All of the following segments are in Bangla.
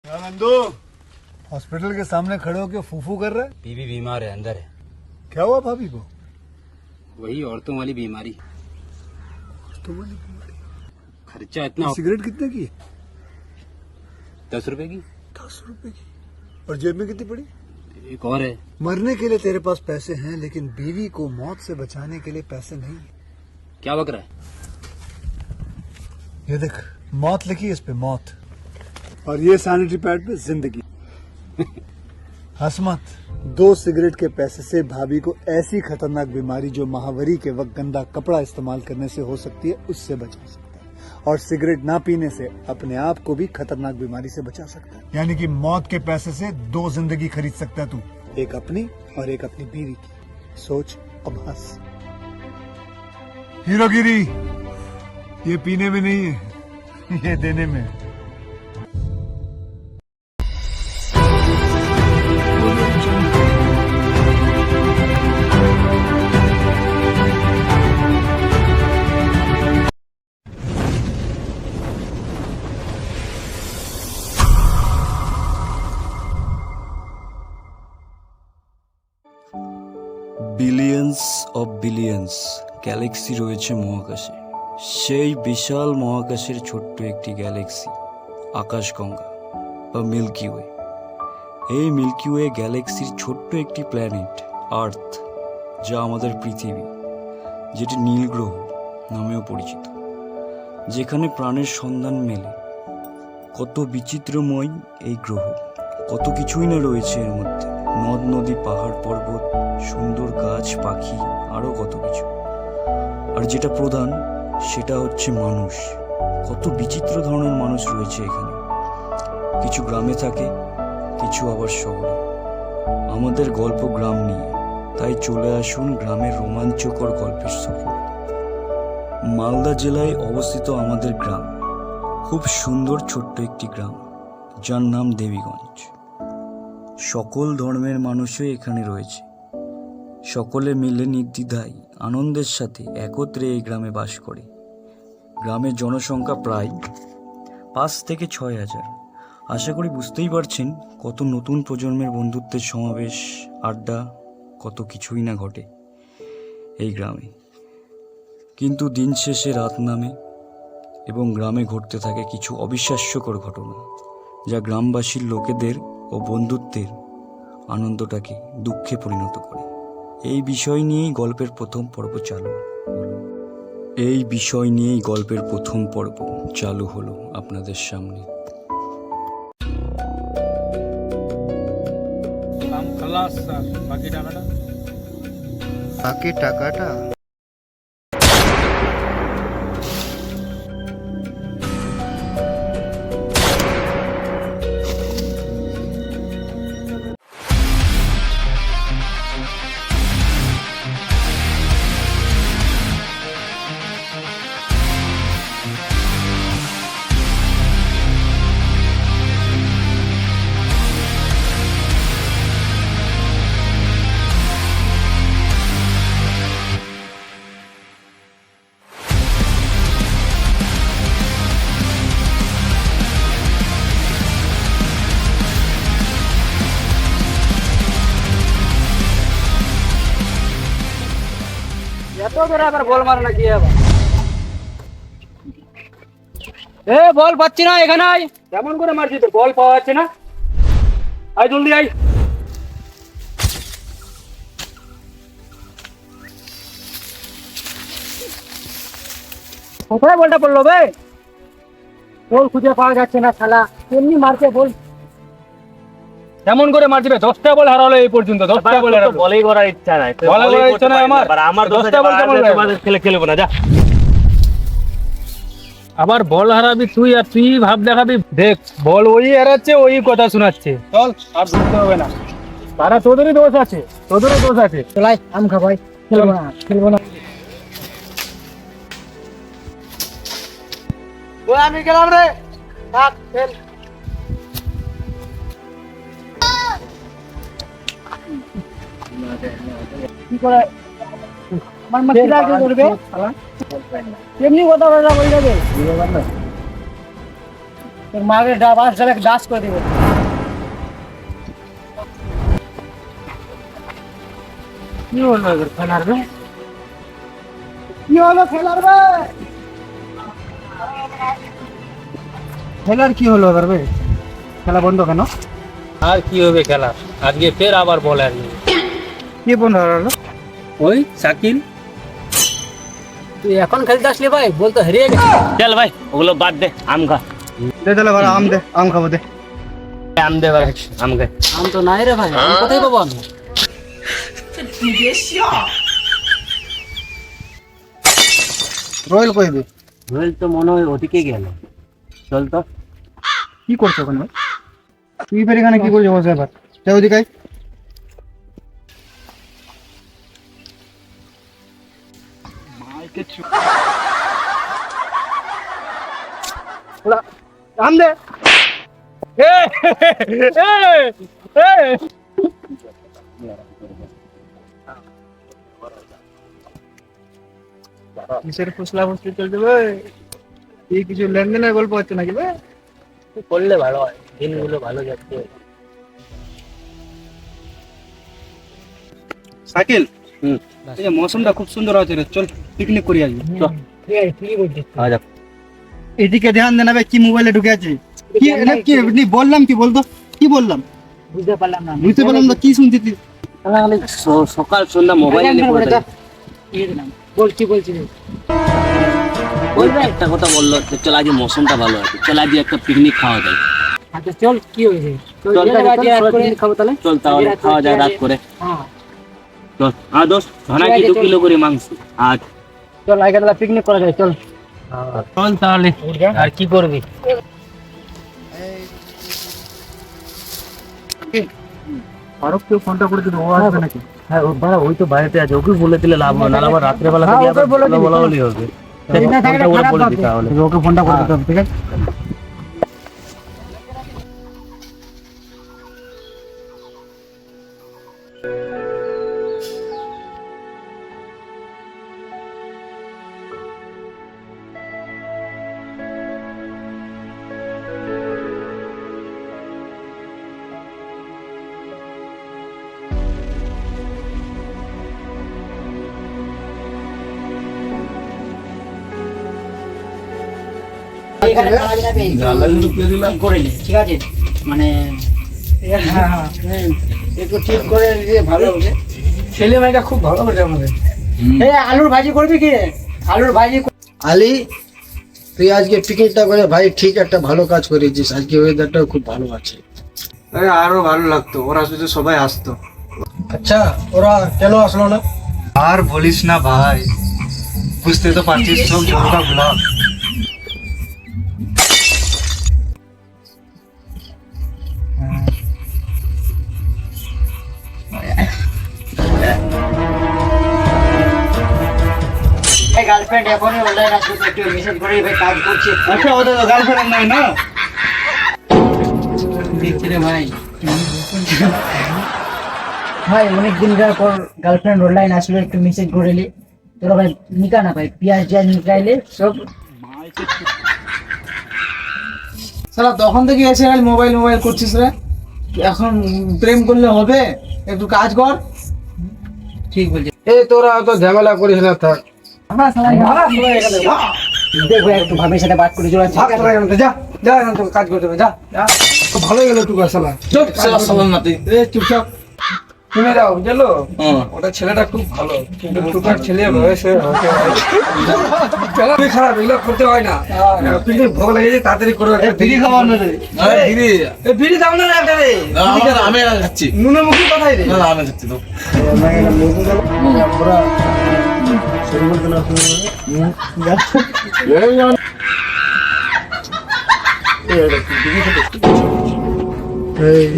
नंदू हॉस्पिटल के सामने खड़े होकर फूफू कर रहा है। बीवी बीमार है, अंदर है। क्या हुआ भाभी को? वही औरतों वाली बीमारी। तो बोली बीमारी। खर्चा इतना। सिगरेट कितने की? 10 रुपए की। 10 रुपए की। और जेब में कितनी पड़ी? एक और है। मरने के लिए तेरे पास पैसे हैं, लेकिन बीवी को मौत से बचाने के लिए पैसे नहीं है। क्या बक रहा है? ये देख, मौत लिखी है इस पे, मौत। और ये सैनिटरी पैड पे जिंदगी। हंस मत। 2 सिगरेट के पैसे से भाभी को ऐसी खतरनाक बीमारी जो महावरी के वक्त गंदा कपड़ा इस्तेमाल करने से हो सकती है, उससे बचा सकता है। और सिगरेट ना पीने से अपने आप को भी खतरनाक बीमारी से बचा सकता है। यानी कि मौत के पैसे से 2 जिंदगी खरीद सकता है तू, एक अपनी और एक अपनी बीवी की। सोच, अब हंस। हीरोगिरी ये पीने में नहीं है, ये देने में है। বিলিয়ন্স অফ বিলিয়ন্স গ্যালাক্সি রয়েছে মহাকাশে। সেই বিশাল মহাকাশের ছোট্ট একটি গ্যালাক্সি আকাশগঙ্গা বা মিল্কি ওয়ে। এই মিল্কি ওয়ে গ্যালাক্সির ছোট্ট একটি প্ল্যানেট আর্থ, যা আমাদের পৃথিবী, যেটি নীল গ্রহ নামেও পরিচিত, যেখানে প্রাণের সন্ধান মেলে। কত বিচিত্রময় এই গ্রহ, কত কিছুই না রয়েছে এর মধ্যে। নদ নদী, পাহাড় পর্বত, সুন্দর গাছ পাখি, আরও কত কিছু। আর যেটা প্রধান সেটা হচ্ছে মানুষ। কত বিচিত্র ধরনের মানুষ রয়েছে এখানে। কিছু গ্রামে থাকে, কিছু আবার শহরে। আমাদের গল্প গ্রাম নিয়ে, তাই চলে আসুন গ্রামের রোমাঞ্চকর গল্পের সফর। মালদা জেলায় অবস্থিত আমাদের গ্রাম, খুব সুন্দর ছোট্ট একটি গ্রাম, যার নাম দেবীগঞ্জ। সকল ধর্মের মানুষই এখানে রয়েছে। সকলে মিলে নির্দ্বিধায় আনন্দের সাথে একত্রে এই গ্রামে বাস করে। গ্রামের জনসংখ্যা প্রায় 5 থেকে 6 হাজার। আশা করি বুঝতেই পারছেন কত নতুন প্রজন্মের বন্ধুত্বের সমাবেশ, আড্ডা, কত কিছুই না ঘটে এই গ্রামে। কিন্তু দিন শেষে রাত নামে এবং গ্রামে ঘটতে থাকে কিছু অবিশ্বাস্যকর ঘটনা, যা গ্রামবাসীর লোকেদের ও বন্ধুত্বের আনন্দটাকে দুঃখে পরিণত করে। এই বিষয় নিয়েই গল্পের প্রথম পর্ব চালু হলো আপনাদের সামনে। বাকি টাকাটা এত ধরে আবার বল মারে না কি আবার? বল পাচ্ছি না এখানে। আয়, কেমন করে মারছি তো? বল পাওয়া যাচ্ছে না। আয় জলদি আয়। কোথায় বলটা পড়লো বে? বল খুঁজে পাওয়া যাচ্ছে না শালা। এমনি মারছে বল। কেমন করে মারছি? 10টা বল হারালো এই পর্যন্ত। 10টা বল হারালো। বলেই করার ইচ্ছা নাই। বলা করার ইচ্ছা নাই আমার। আমার 10টা বল খেলবো না, যা। আবার বল হারাবি তুই, আর তুই ভাব দেখাবি। দেখ, বল ওই হারাচ্ছে, ওই কথা শোনাচ্ছে। চল, আর বুঝতে হবে না। তারা তোদেরই দোষ আছে, তোদেরও দোষ আছে। চলাই আম খা ভাই। খেলবো না। আমি গেলাম রে। থাক, খেল। কি করে আমার মাটি লাগে করবে? কেমনি কথা বলা বল যাবে? তোর মাকে বাস ঢালে ডাস করে দিবে। কি হলো এবার খেলার বে? কি হলো খেলার বে? খেলার কি হলো এবার বে? খেলা বন্ধ কেন? আর কি হবে খেলা, আজকে ফের আবার বল হারিয়ে। কি বন্ধ হলো? ওই শাকিল, তুই এখন খেলতে আসলি ভাই, বল তো হারিয়ে গেছে। চল ভাই ওগুলো বাদ দে, আম খা। দে তাহলে ভাই আম দে, আম খাবো দে। আম দে ভাই, আম খা। আম তো নাই রে ভাই, আম কোথায় পাবো আমি? রয়েল কইবে রোল তো মনে হয় ওদিকে গেল, চল তো। কি করছো ওখানে ভাই? তুই ফের এখানে কি করছো বসে এবার? যাও ওদিকে আয়। আম দে। কিসের ফুসলা ফুসলি চলছে ভাই? এই কিছু লেনদেনের গল্প হচ্ছে নাকি ভাই? করলে ভালো হয়, দিনগুলো ভালো যাচ্ছে। শাকিল, হুম, এই যে মৌসুমটা খুব সুন্দর আছে রে, চল পিকনিক করি আজকে। চল। ঠিক আছে, ঠিকই বলছিস। আ যা। এদিকে ধ্যান দেনা ভাই, কি মোবাইলে ঢুকে আছে? কি না কি নি বললাম, কি বলতো? কি বললাম? বুঝতে পারলাম না কি শুনছিস তুই? সকাল সন্ধ্যা মোবাইল নিয়ে পড়ে থাকে। বল কি বলছিস? বলবে একটা কথা বললো, তো চল আজকে মৌসুমটা ভালো আছে, চল আজকে একটা পিকনিক খাওয়া যায়। আচ্ছা চল, কি হয়েছে? চল পিকনিক খাবো তাহলে, চল তাহলে খাওয়া যায় রাত করে। হ্যাঁ চল আর দোস্ত, ধনা কি 2 কিলো করে মাংস আজ। চল আগে তাহলে পিকনিক করা যায়, চল। চল তাহলে, আর কি করবি? ফারুক কেউ ফোনটা করে দিল, ও আসবে নাকি? হ্যাঁ ওই তো বাইরেতে আছে, ওকে বলে দিলে লাভ হবে না, আবার রাত্রে বেলা থেকে আবার বলা বলি হবে। ওকে বলে দিতে তাহলে। ওকে ফোনটা করে দিতে হবে, ঠিক আছে? ঠিক আছে, মানে একটু ঠিক করে দিলে ভালো হবে। ছেলে মেয়েটা খুব ভালো করে আমাদের। আলুর ভাজি করবি কি? আলুর ভাজি। আলী, তুই আজকে পিকনিকটা করে ভাই ঠিক একটা ভালো কাজ করেছিস। আজকে ওয়েদারটাও খুব ভালো আছে। আরে আরো ভালো লাগতো ওরা যদি সবাই আসতো। আচ্ছা, ওরা কেন আসলো না? আর বলিস না ভাই, বুঝতে তো পারছিস সব জনতা ব্লক। গার্লফ্রেন্ড এখনই অনলাইন আসবে, একটু মেসেজ করে ভাই কাজ করছে। আচ্ছা ওদের তো গার্লফ্রেন্ড নাই না? দেখছি রে ভাই, ভাই অনেকদিন পর গার্লফ্রেন্ড অনলাইন আসলো, একটু মেসেজ করে নি তোরা ভাই। নিকা না ভাই, পিয়াজ টিয়াজ নিকাইলে সব সালা তখন থেকে এসে মোবাইল মোবাইল করছিস রে। এখন প্রেম করলে হবে? একটু কাজ কর। ঠিক বলছিস। এই তোরা অত ঝামেলা করিস না, থাক। দেখো একটু ভাবির সাথে বাদ করে চলে ভাগ তোরা এখান থেকে, যা যা এখান থেকে, কাজ করতে হবে, যা যা। তো ভালোই গেল টুকা শালা। চুপ শালা শালা নাতি, এই চুপচাপ শুনে যাও, বুঝলো? ওটা ছেলেটা খুব ভালো, কিন্তু টুকার ছেলে বয়সে খুবই খারাপ, এগুলো করতে হয় না। পিকনিক ভোগ লেগেছে, তাড়াতাড়ি করো। বিড়ি খাওয়ার না রে, বিড়ি দাও না একটা রে। আমি খাচ্ছি, নুনের মুখি কথাই রে। না আমি খাচ্ছি তো।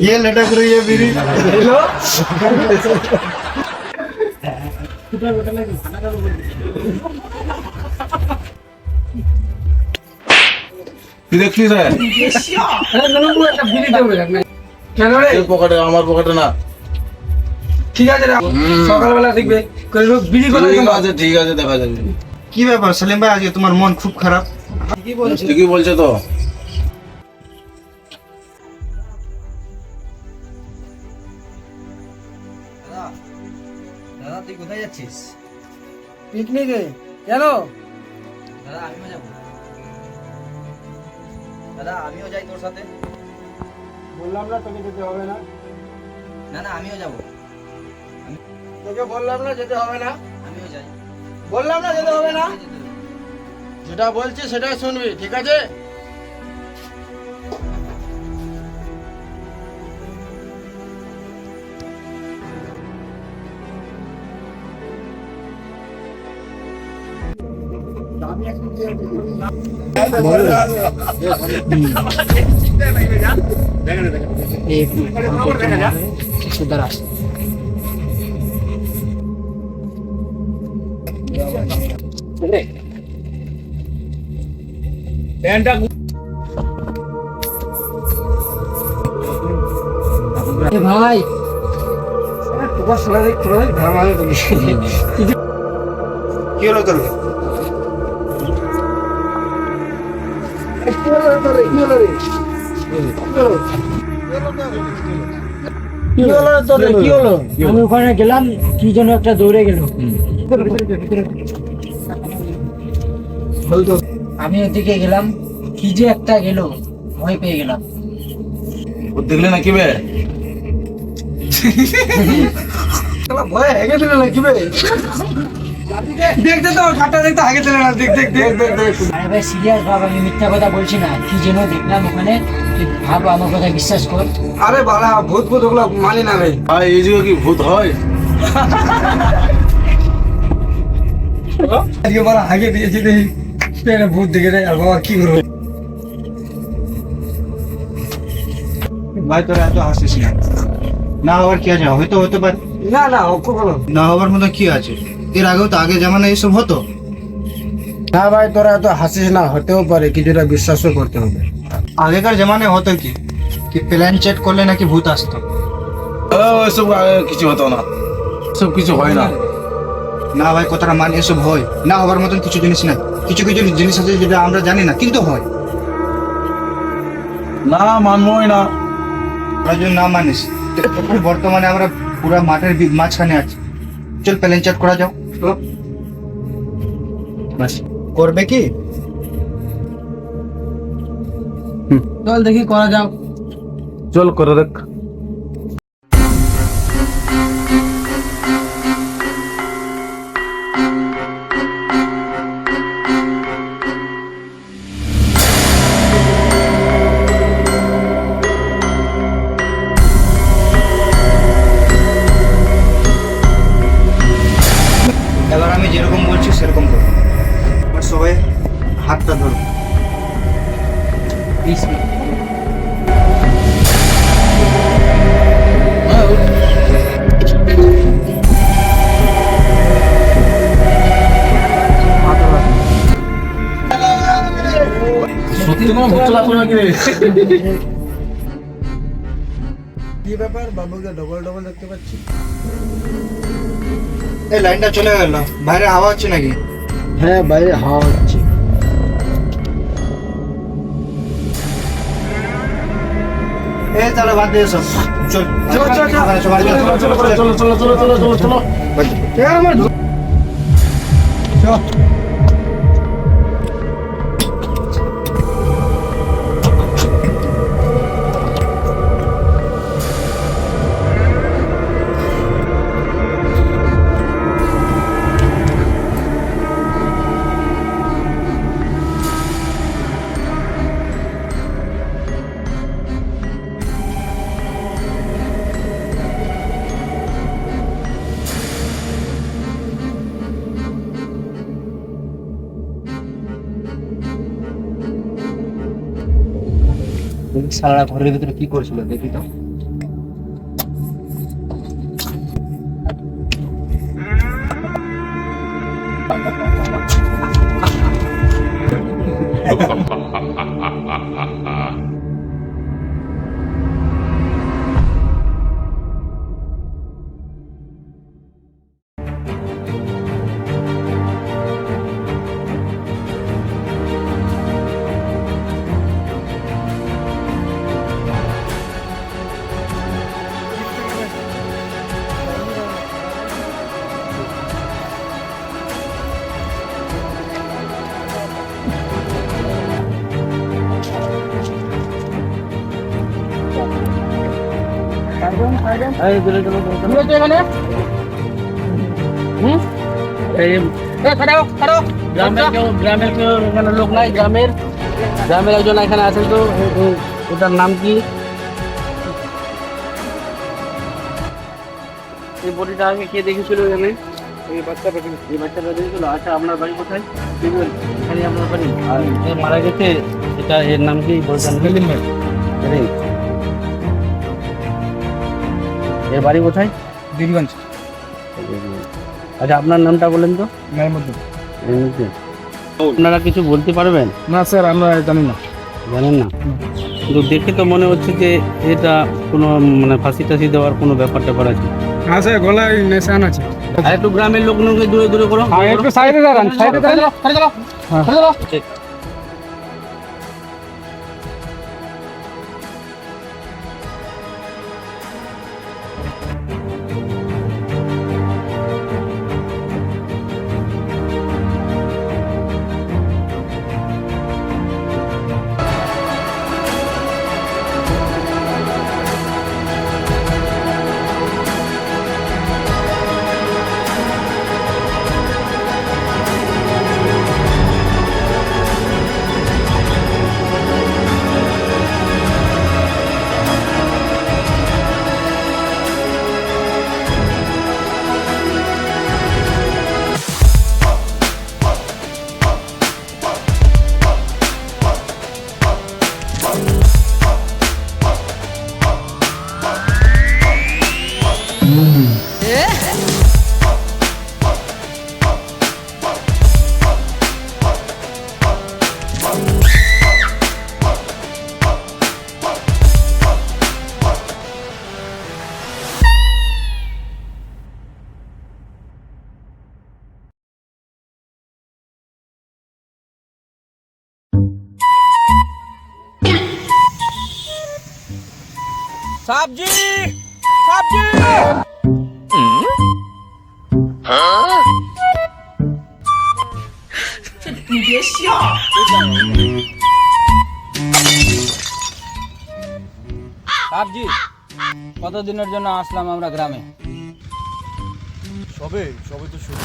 ये लटक रही है बीड़ी। हेलो, তুই দেখছিস রে? একটা বিড়ি দেবো না কেন রে? তোর পকেটে, আমার পকেটে না। ঠিক আছে রে, সকালবেলা দেখবে বিড়ি করে ঠিক আছে ঠিক আছে, দেখা যাবে। কি ব্যাপার সেলিম ভাই, আজকে তোমার মন খুব খারাপ? ঠিকই বলছে তো। যাচ্ছিস? পিকনিকে কেন? দাদা আমিও যাবো। দাদা আমিও যাই তোর সাথে। বললাম না তোকে যেতে হবে না। না না আমিও যাবো। তোকে বললাম না যেতে হবে না। আমিও যাই। বললাম না যেতে হবে না। যেটা বলছি সেটাই শুনবি, ঠিক আছে? ভাই তোর শোনা দেখ তোর ঘর মানে কি হলো তোর? কি হলো? আমি ওখানে গেলাম, কি যেন একটা দৌড়ে গেল। আমি ওদিকে গেলাম, কি যে একটা গেল, ভয় পেয়ে গেলাম। ও দেখলে নাকি বে? ভয় হেগে দিলে নাকি বে? দেখতে তো খাটটা দেখতে হাগে দিলে না। দেখ দেখ দেখ দেখ দেখ। আরে ভাই সিরিয়াস ভাব, আমি মিথ্যা কথা বলছি না। কি যেন দেখলাম ওখানে, তুই ভাব, আমার কথা বিশ্বাস কর। আরে বাড়া ভূত ভূত ওগুলো মানি না রে। ভাই এই যুগে কি ভূত হয়? আজকে বাড়া হাগে দিয়েছি দেখি পেটে ভূত দেখে রে। আর বাবা কি করবো? ভাই তোরা এত হাসিস না, না হওয়ার কি আছে? হয়তো হতে পারে। না না কখনো না হওয়ার মতো কি আছে? এর আগেও তো আগে জামানায় এইসব হতো। না ভাই তোরা এত হাসিস না, হতেও পারে, কিছুটা বিশ্বাসও করতে হবে। আগেকার জামানায় হতো কি কি প্ল্যান চেট করলে নাকি ভূত আসতো। এসব কিছু হতো না, সব কিছু হয় না। না ভাই কথাটা মানে, এসব হয়। না হওয়ার মতন কিছু জিনিস নাই। কিছু কিছু জিনিস আছে যেটা আমরা জানি না কিন্তু হয়। না মানবই না। আমরা যদি না মানিস, তো বর্তমানে আমরা পুরা মাঠের মাঝখানে আছি। চল প্লেন চেট করা যাও। বাস করবে কি? চল দেখি করা যাও। চল করে দেখ। এবার আমি যেরকম বলছি সেরকম করো। এবার সবাই হাতটা ধরো। সত্যি কোনো ভূত লাগলো নাকি রে? কি ব্যাপার, বাবুকে ডবল ডবল দেখতে পাচ্ছি। এই লাইনটা চলে গেল, বাইরে হাওয়া হচ্ছে নাকি? হ্যাঁ বাইরে হাওয়া হচ্ছে। এই তাহলে বাদ দিয়ে সব চল চল, চল, চল। সবাই চল। চলো চলো চলো চলো চলো চলো চলো। আমার সারা ঘরের ভিতরে কি করছিল দেখি তো। এই চলো চলো চলো, চলো। এখানে এই গ্রামের কেউ এখানে লোক নাই, গ্রামের একজন এখানে আছেন তো, ওটার নাম কি? এই বডিটা আগে কে দেখেছিল এখানে? এই বাচ্চাটা দেখেছিল। আচ্ছা, আপনার বাড়ি কোথায়? এখানে আপনার বাড়ি? আর যে মারা গেছে এটা, এর নাম কি বলছেন? এর বাড়ি কোথায়? দিলগঞ্জ। আচ্ছা, আপনার নামটা বলেন তো? মেহমুদ্দিন। আপনারা কিছু বলতে পারবেন? না স্যার, আমরা জানি না। জানেন না? কিন্তু দেখে তো মনে হচ্ছে যে এটা কোনো মানে ফাঁসি টাসি দেওয়ার কোনো ব্যাপার ট্যাপার আছে। হ্যাঁ স্যার, গলায় নেশান আছে। আর একটু গ্রামের লোকজনকে দূরে দূরে করো। একটু সাইডে দাঁড়ান, সাইডে দাঁড়ান। ঠিক। সাবজি, কতদিনের জন্য আসলাম আমরা গ্রামে? সবে তো শুরু।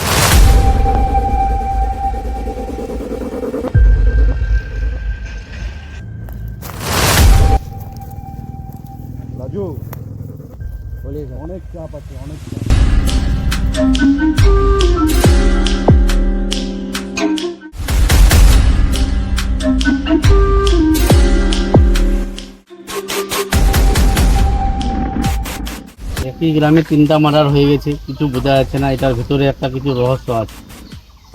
রাজু, অনেক চাপ আছে, অনেক চাপ। একই গ্রামে 3টা মার্ডার হয়ে গেছে, কিছু বোঝা যাচ্ছে না। এটার ভিতরে একটা কিছু রহস্য আছে।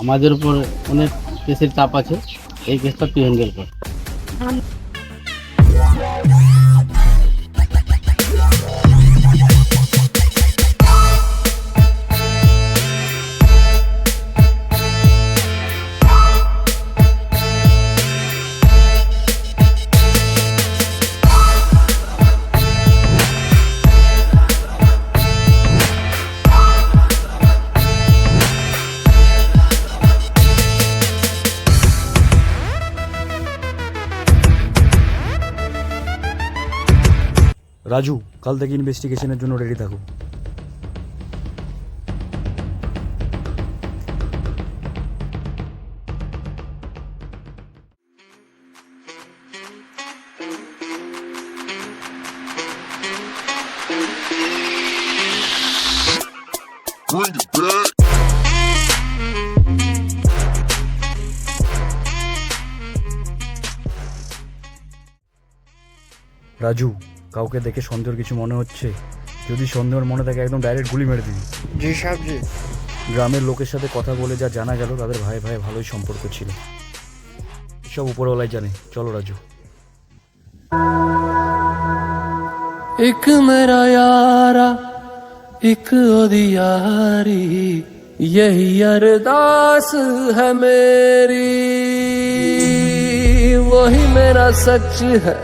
আমাদের উপর অনেক কেসের চাপ আছে, এই কেসটা তুই হ্যান্ডেল কর। রাজু, কাল থেকে ইনভেস্টিগেশনের জন্য রেডি থাকো। রাজু, কাউকে দেখে সন্দেহের কিছু মনে হচ্ছে? যদি সন্দেহের মনে থাকে একদম ডাইরেক্ট গুলি মেরে দিবি। জি সাহেব জি। গ্রামের লোকের সাথে কথা বলে যা জানা গেল, তাদের ভাই ভাই ভালোই সম্পর্ক ছিল। সব উপরওয়ালাই জানে। চলো রাজু। एक मेरा यारा एक ओदी यारी, यही अरदास है मेरी। वही मेरा सच है,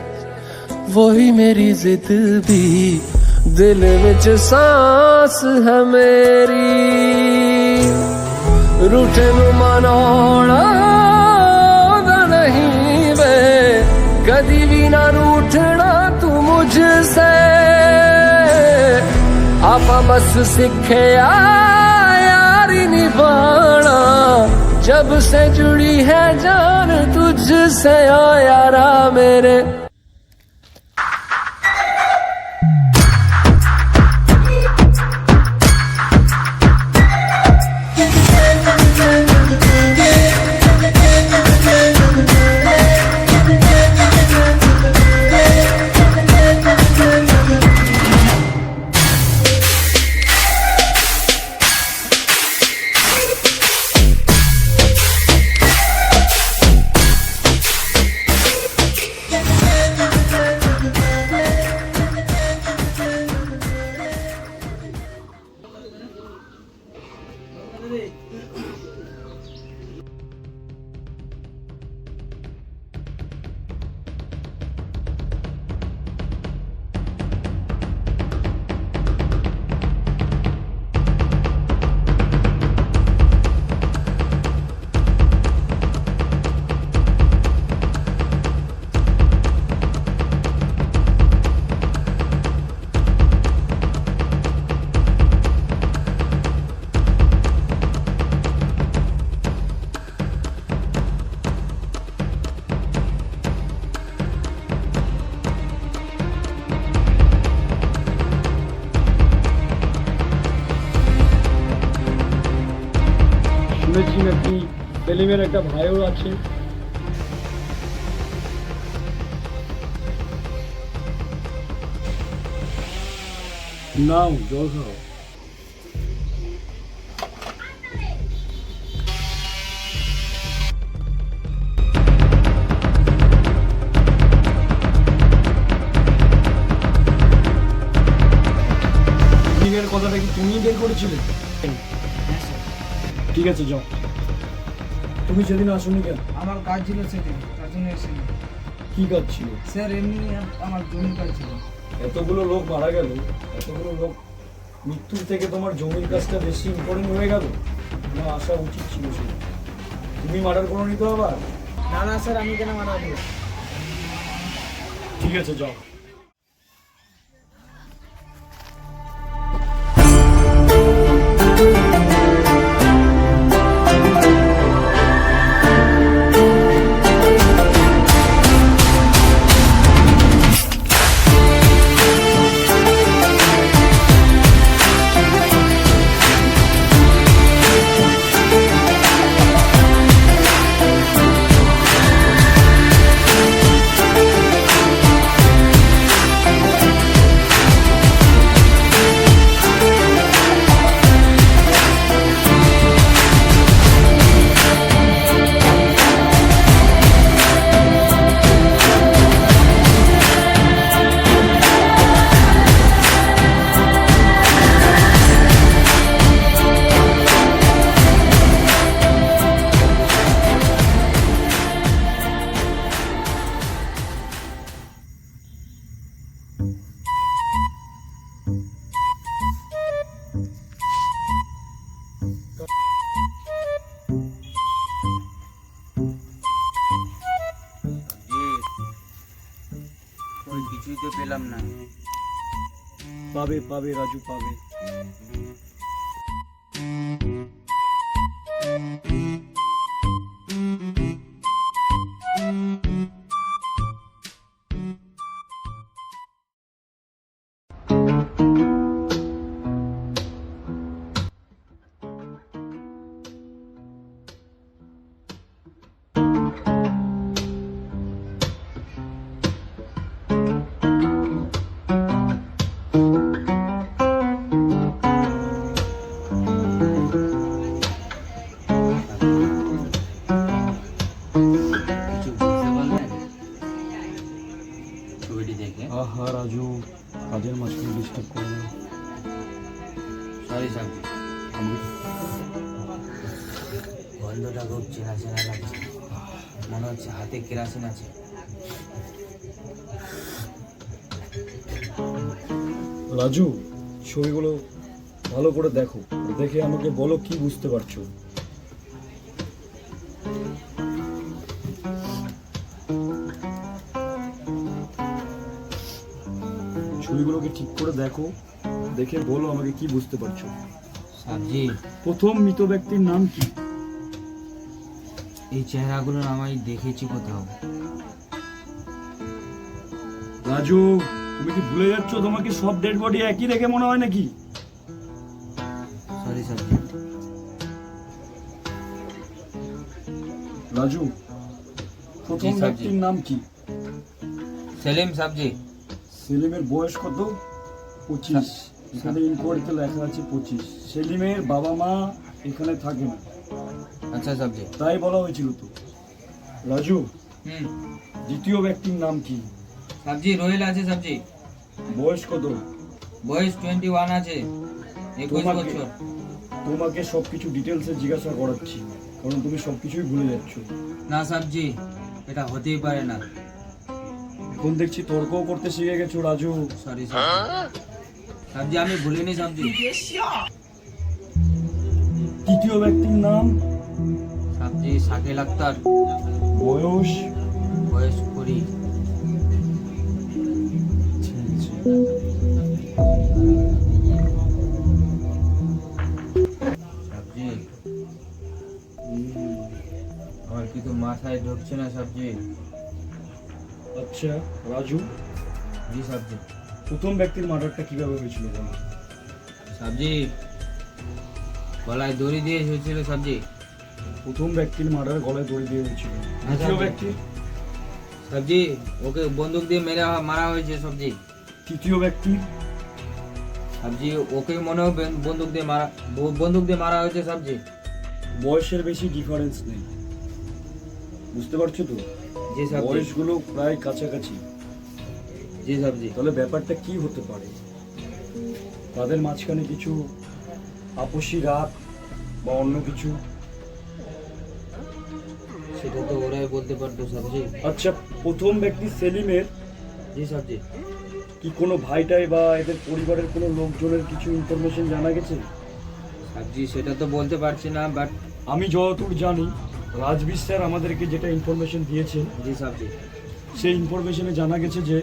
वही मेरी जिद भी, दिल विच सांस है मेरी। रूठे नू मनाउणा नहीं वे, कदी भी ना रूठना तू मुझसे। आपा बस सीखे यारी निभाना जब से जुड़ी है जान तुझसे ओ यारा मेरे শুনেছি নাকি সেলিমের একটা ভাইও আছে। নাও জল খাও। সেলিমের কথাটা কি তুমি বের করেছিলে? ঠিক আছে যাও। তুমি সেদিন আসোনি কেন? আমার কাজ ছিল সেদিন, তার জন্য এসেছিলাম। কি কাজ ছিল? স্যার এমনি আমার জমির কাজ ছিল। এতগুলো লোক মারা গেল, এতগুলো লোক মৃত্যুর থেকে তোমার জমির কাজটা বেশি ইম্পর্টেন্ট হয়ে গেল? না আসা উচিত ছিল সেটা। তুমি মার্ডার করো নি তো আবার? না না স্যার, আমি কেন মারা দেবো? ঠিক আছে যাও। কিছুই তো পেলাম না। পাবে পাবে রাজু, পাবে। আহা রাজু, কাজের মাঝখানে ডিস্টার্ব করো না। সরি সাবজি, গন্ধটা খুব চেনা চেনা লাগছে, মনে হচ্ছে হাতে কেরাসিন আছে। রাজু, ছবিগুলো ভালো করে দেখো, দেখে আমাকে বলো কি বুঝতে পারছো। ছবিগুলোকে ঠিক করে দেখো, দেখে বলো আমাকে কি বুঝতে পারছো। সাবজি, প্রথম মৃত ব্যক্তির নাম কি? এই চেহারাগুলো আমি দেখেছি কোথাও। রাজু, তুমি কি ভুলে যাচ্ছ? তোমাকে সব ডেড বডি একই দেখে মনে হয় নাকি? সরি সাবজি। রাজু, প্রথম জি, ব্যক্তির নাম কি? সেলিম সাবজি। সেলিমের বয়স কত? 25। এখানে ইনকোয়ারিতে লেখা আছে 25। সেলিমের বাবা মা এখানে থাকে না, আচ্ছা সাবজি। তাই বলা হয়েছিল তো। রাজু, হুম দ্বিতীয় ব্যক্তির নাম কি? সাবজি, রোহেল আছে সাবজি। বয়স কত? বয়স 21 আছে, 21 তোমাকে- বছর। তোমাকে সবকিছু ডিটেলসে জিজ্ঞাসা করাচ্ছি, কারণ তুমি সবকিছুই ভুলে যাচ্ছ। না সাবজি, এটা হতেই পারে না। এখন দেখছি তর্কও করতে শিখে গেছো রাজু। সরি সাবজি। সাবজি আমি ভুলিনি সাবজি। তৃতীয় ব্যক্তির নাম? সাবজি শাকিল আক্তার, বয়স? বয়স 20। সাবজি আমার কিন্তু মাথায় ঢুকছে না সাবজি। আচ্ছা রাজু, জি সাবজি। প্রথম ব্যক্তির মার্ডারটা কিভাবে হয়েছিল বলো? সাবজি গলায় দড়ি দিয়ে হয়েছিল সাবজি। প্রথম ব্যক্তির মার্ডার গলায় দড়ি দিয়ে হয়েছিল। দ্বিতীয় ব্যক্তি? সাবজি ওকে বন্দুক দিয়ে মারা হয়েছে সাবজি। তৃতীয় ব্যক্তি? সাবজি ওকে মনে হয় বন্দুক দিয়ে মারা হয়েছে সাবজি। বয়সের বেশি ডিফারেন্স নেই, বুঝতে পারছো তো? জি সাবজি। বয়সগুলো প্রায় কাছাকাছি। জি সাবজি। তাহলে ব্যাপারটা কি হতে পারে? তাদের মাঝখানে কিছু আপসী রাগ বা অন্য কিছু? সেটা তো ওরাই বলতে পারতো সাবজি। আচ্ছা, প্রথম ব্যক্তি সেলিমের জি সাবজি। কি কোনো ভাইটাই বা এদের পরিবারের কোনো লোকজনের কিছু ইনফরমেশন জানা গেছে? সাবজি সেটা তো বলতে পারছি না, বাট আমি যতদূর জানি রাজবীর স্যার আমাদেরকে যেটা ইনফরমেশন দিয়েছেন, জি সাবজি। সেই ইনফরমেশনে জানা গেছে যে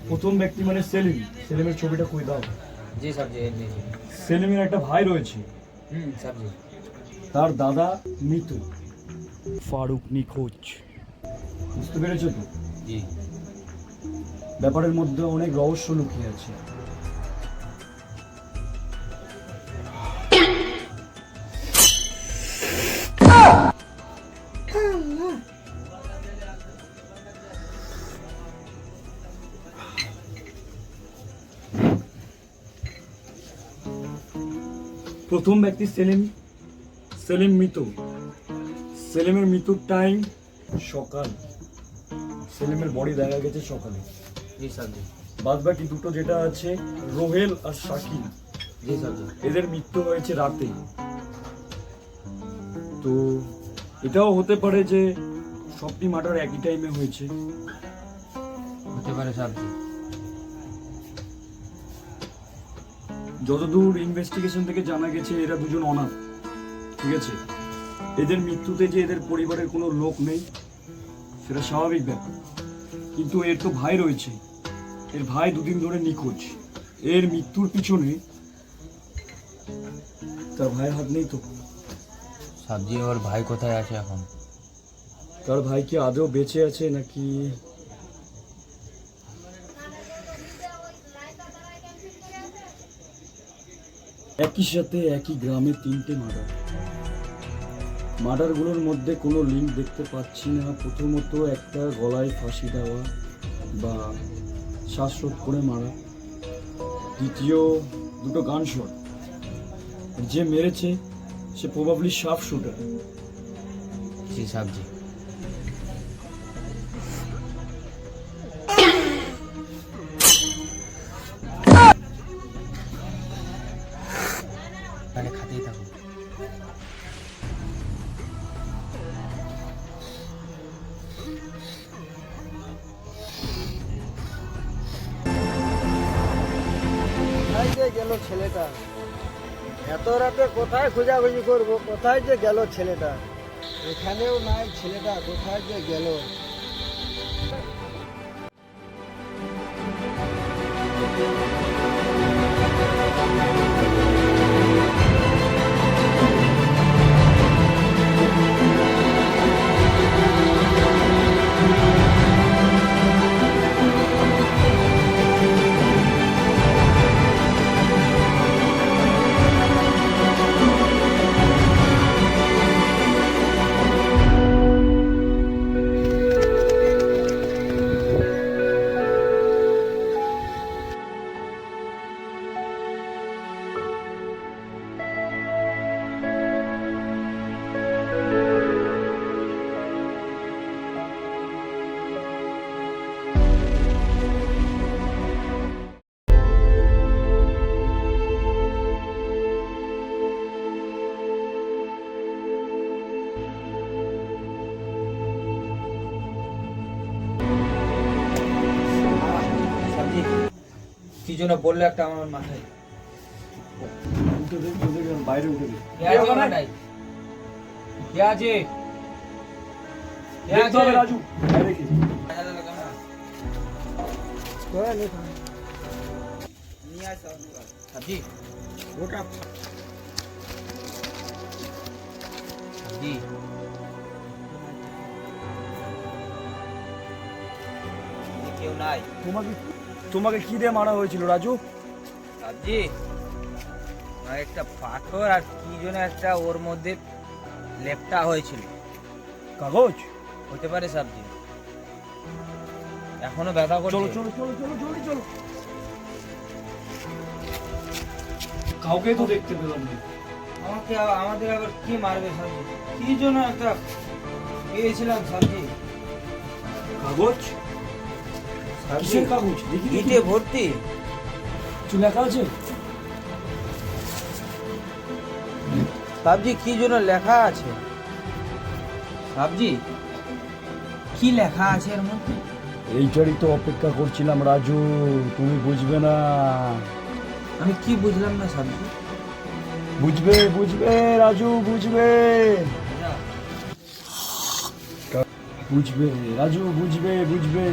প্রথম ব্যক্তি মানে সেলিম। সেলিমের ছবিটা কই দাও। জি সাবজি। জি জি। সেলিমের একটা ভাই রয়েছে, সাবজি। তার দাদা মৃত, ফারুক নিখোঁজ। বুঝতে পেরেছো তো? জি। ব্যাপারের মধ্যে অনেক রহস্য লুকিয়ে আছে। প্রথম ব্যক্তি সেলিম। সেলিম মৃত। সেলিমের মৃত্যুর টাইম সকাল। সেলিমের বডি দেখা গেছে সকালে। জি সাবজি। বাদ বাকি দুটো যেটা আছে, রোহেল আর শাকিল, জি সাবজি। এদের মৃত্যু হয়েছে রাতে। তো এটাও হতে পারে যে সবটি মার্ডার একই টাইমে হয়েছে। হতে পারে সাবজি। যতদূর ইনভেস্টিগেশন থেকে জানা গেছে এরা দুজন অনাথ, ঠিক আছে? এদের মৃত্যুতে যে এদের পরিবারের কোনো লোক নেই সেটা স্বাভাবিক ব্যাপার, কিন্তু এর তো ভাই রয়েছে। এর ভাই দুদিন ধরে নিখোঁজ। এর মৃত্যুর পিছনে তার ভাইয়ের হাত নেই তো? সাবজি ওর ভাই কোথায় আছে এখন? তার ভাই কি আদৌ বেঁচে আছে নাকি? একই সাথে একই গ্রামে তিনটে মার্ডার। মার্ডারগুলোর মধ্যে কোনো লিঙ্ক দেখতে পাচ্ছি না। প্রথমত একটা গলায় ফাঁসি দেওয়া বা শ্বাসরোধ করে মারা। দ্বিতীয় দুটো গান শট। যে মেরেছে সে প্রবাবলি শার্প শুটার। জি সাবজি। তাহলে খাতেই থাকুন। কোথায় যে গেল ছেলেটা? এত রাতে কোথায় খোঁজাখুঁজি করবো? কোথায় যে গেল ছেলেটা? এখানেও নাই ছেলেটা, কোথায় যে গেল? জন্য বললো একটা আমার মাথায় বাইরে উঠে দিই কে আছে রাজু বাইরে কি সাবজি ওটা সাবজি কেউ নাই তোমাকে কি দিয়ে মারা হয়েছিল রাজু? সাবজি আর একটা পাথর আর কি যেন একটা ওর মধ্যে লেপটা হয়েছিল। কাগজ? হতে পারে সাবজি, এখনো ব্যথা করছে। চলো চলো চলো চলো জলদি চলো। কাউকে তো দেখতে পেলাম না। আমাদের আবার কি মারবে সাবজি? কি জন্য একটা পেয়েছিলাম সাবজি। কাগজ? কিসের কাগজ? দেখি ইটে ভর্তি। কিছু লেখা আছে? সাবজি কি জন্য লেখা আছে? সাবজি কি লেখা আছে এর মধ্যে? এইটারই তো অপেক্ষা করছিলাম রাজু, তুমি বুঝবে না। আমি কি বুঝলাম না সাবজি? বুঝবে বুঝবে রাজু, বুঝবে বুঝবে রাজু, বুঝবে বুঝবে।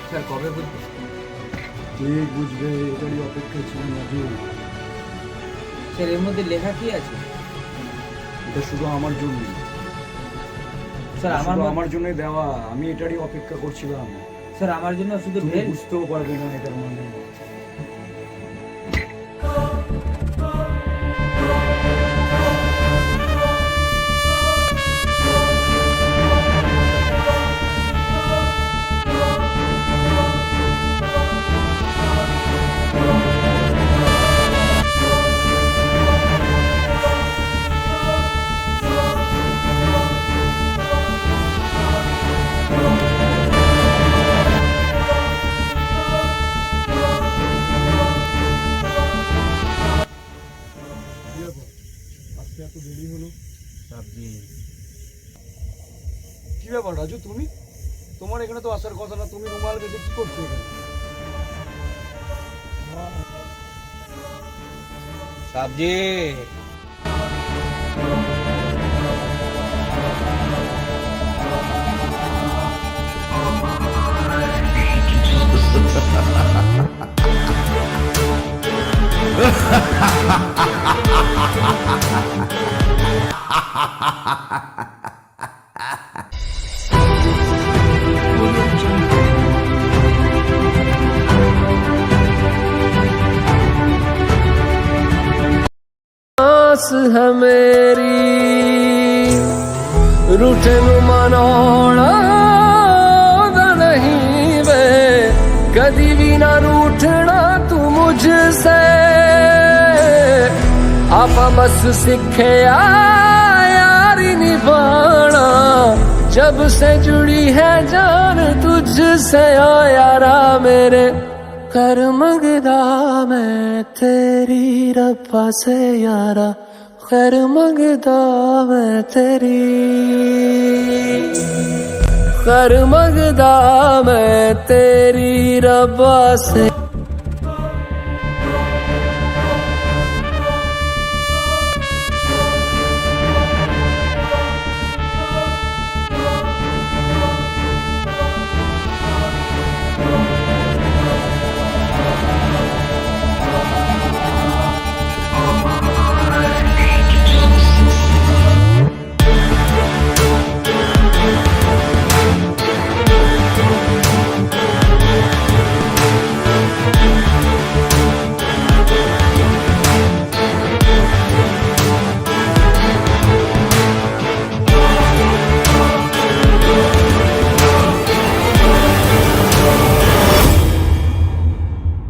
স্যার কবে বুঝবে? ঠিক বুঝবে, এটারই অপেক্ষা ছিলাম রাজু। স্যার এর মধ্যে লেখা কি আছে? এটা শুধু আমার জন্য, স্যার আমার জন্যই দেওয়া, আমি এটারই অপেক্ষা করছিলাম। স্যার আমার জন্য শুধু তুমি ঢেল? বুঝতেও পারবে না এটার মানে। কি ব্যাপার রাজু, তুমি? তোমার এখানে তো আসার কথা না, তুমি রুমাল বেঁধে কি করছো এখানে? সাবজি आस है मेरी रूठे नु मनोड़ा नहीं वे कदी भी ना रूठना तू मुझसे आपा बस सीखे यारी निभाना जब से जुड़ी है जान तुझसे ओ यारा मेरे कर मंगदा मैं तेरी रब्बा से यारा खैर मंगदा मैं तेरी खैर मंगदा मैं तेरी रब्बा से।